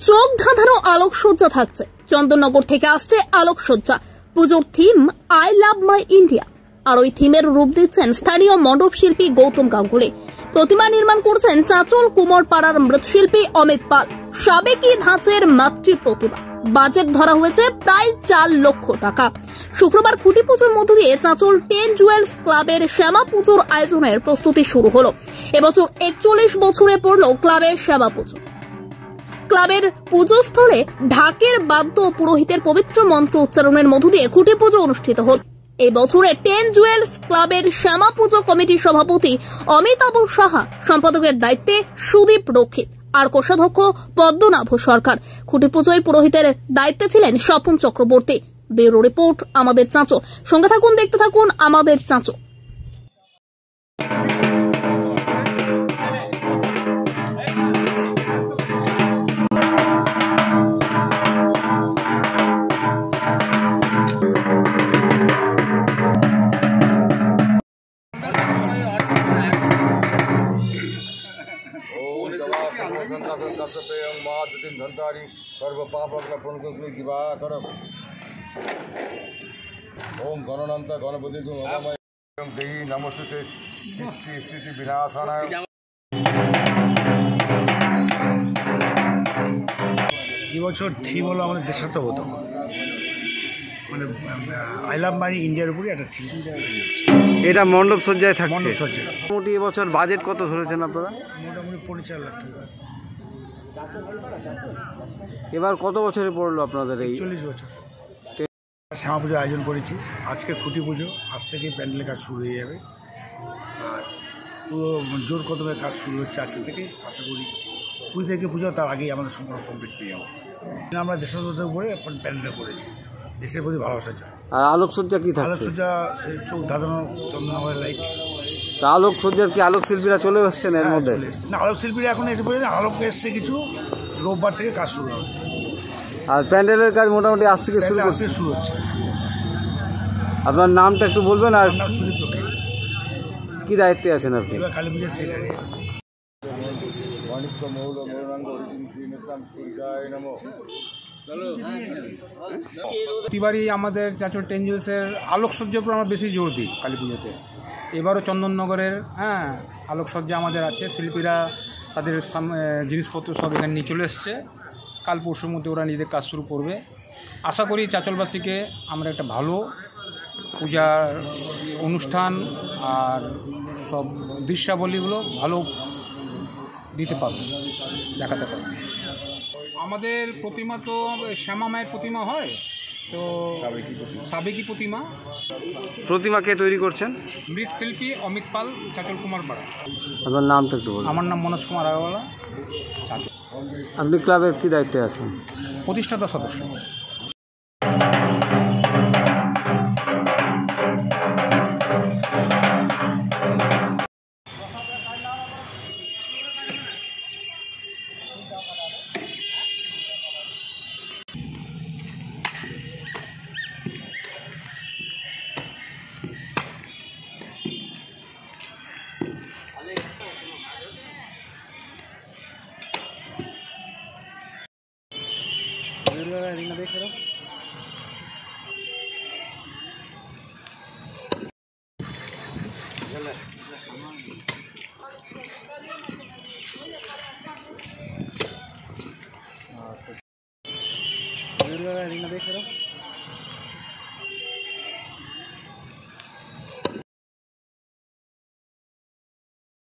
চোখ ধাঁধানো আলোকসজ্জা থাকছে। চন্দননগর থেকে আসছে আলোকসজ্জা। পুজোর theme I love my India, আর ওই থিমের রূপ দিচ্ছেন স্থানীয় মণ্ডপ শিল্পী গৌতম গাঙ্গুলি। প্রতিমা নির্মাণ করছেন চাঁচল কুমারপাড়ার মৃৎশিল্পী অমিত পাল। সাবেকি ধাঁচের মাতৃ প্রতিমা। বাজেট ধরা হয়েছে প্রায় 4 লক্ষ টাকা। শুক্রবার খুঁটি পুজোর মধ্য দিয়ে চাঁচল 10 জুয়েলস ক্লাবের শ্যামা পুজোর আয়োজনের প্রস্তুতি শুরু হলো। এবছর 41 বছরে পড়ল ক্লাবের শ্যামা পুজো। ক্লাবের পুজোস্থলে ঢাকের বাদ্য পুরোহিতের পবিত্র মন্ত্র উচ্চারণের মধ্য দিয়ে খুঁটি পুজো অনুষ্ঠিত হল। এই বছরে 10 জুয়েলস ক্লাবের শ্যামা পুজো কমিটির সভাপতি অমিতাভ সাহা, সম্পাদকের দায়িত্বে সুদীপ রক্ষিত আর কোষাধ্যক্ষ পদ্মনাভ সরকার। খুঁটি পুজোয় পুরোহিতের দায়িত্বে ছিলেন স্বপন চক্রবর্তী। ব্যুরো রিপোর্ট, আমাদের চাঁচল। সঙ্গে থাকুন, দেখতে থাকুন আমাদের চাঁচল। ओम गणनंत गणपति देवी नमस्ते स्थिति विनाशनाय। এবছর থিম হলো আমাদের দেশাত্মবোধক, মানে আই লাভ মাই ইন্ডিয়ার উপরে একটা থিম। এটা মণ্ডপ সজ্জায় থাকছে। মণ্ডপ সজ্জা মোটামুটি এবছর বাজেট কত ধরেছেন আপনারা? মোটামুটি 4.5 লাখ টাকা। এবার কত বছরে পড়লো আপনাদের এই? 40 বছর। শ্যামা পুজো আয়োজন করেছি। আজকে খুঁটি পুজো, আজ থেকে প্যান্ডেলের কাজ শুরু হয়ে যাবে। আর পুরো জোর কদমের কাজ শুরু হচ্ছে আজকে থেকে। আশা করি 20 থেকে পুজো, তার আগেই আমাদের সম্পূর্ণ কমপ্লিট পেয়ে যাবো। আমরা দেশাত্মবোধের উপরে এখন প্যান্ডেল করেছি, দেশের প্রতি ভালোবাসার জন্য। আর আলোকসজ্জা কি থাকছে? আলোকসজ্জা চোখ ধাঁধানো চন্দননগরের লাইট। তা আলোকসজ্জার কি আলোক শিল্পীরা চলে আসছেন এর মধ্যে? না, আলোক শিল্পীরা এখন এসে পড়ে না, আলোক এসছে কিছু। রোববার থেকে কাজ শুরু হবে। আর প্যান্ডেলের কাজ মোটামুটি আজ থেকে শুরু হচ্ছে। আপনার নামটা একটু বলবেন? আর সুদীপ রক্ষিত। কি দায়িত্বে আছেন আপনি? কালী পুজোর সেক্রেটারি। প্রতিবারই আমাদের চাঁচল 10 জুয়েলসের আলোকসজ্জার উপর আমরা বেশি জোর দিই কালী পুজোতে। এবারও চন্দননগরের আলোকসজ্জা আমাদের আছে। শিল্পীরা তাদের জিনিসপত্র সব এখানে নিয়ে চলে এসছে। কাল পরশুর মধ্যে ওরা নিজেদের কাজ শুরু করবে। আশা করি চাঁচলবাসীকে আমরা একটা ভালো পূজার অনুষ্ঠান আর সব দৃশ্যাবলীগুলো ভালো দিতে পারবো, দেখাতে পারবো। আমাদের প্রতিমা তো শ্যামা মায়ের প্রতিমা হয়, তো সাবেকি প্রতিমা। প্রতিমা কে তৈরি করছেন? মৃৎশিল্পী অমিত পাল, চাঁচল কুমারপাড়া। আপনার নামটা একটু বলুন। আমার নাম মনোজ কুমার আগরওয়ালা, চাঁচল। আপনি ক্লাবের কি দায়িত্বে আছেন? প্রতিষ্ঠাতা সদস্য। देख रहे हो देख रहे हो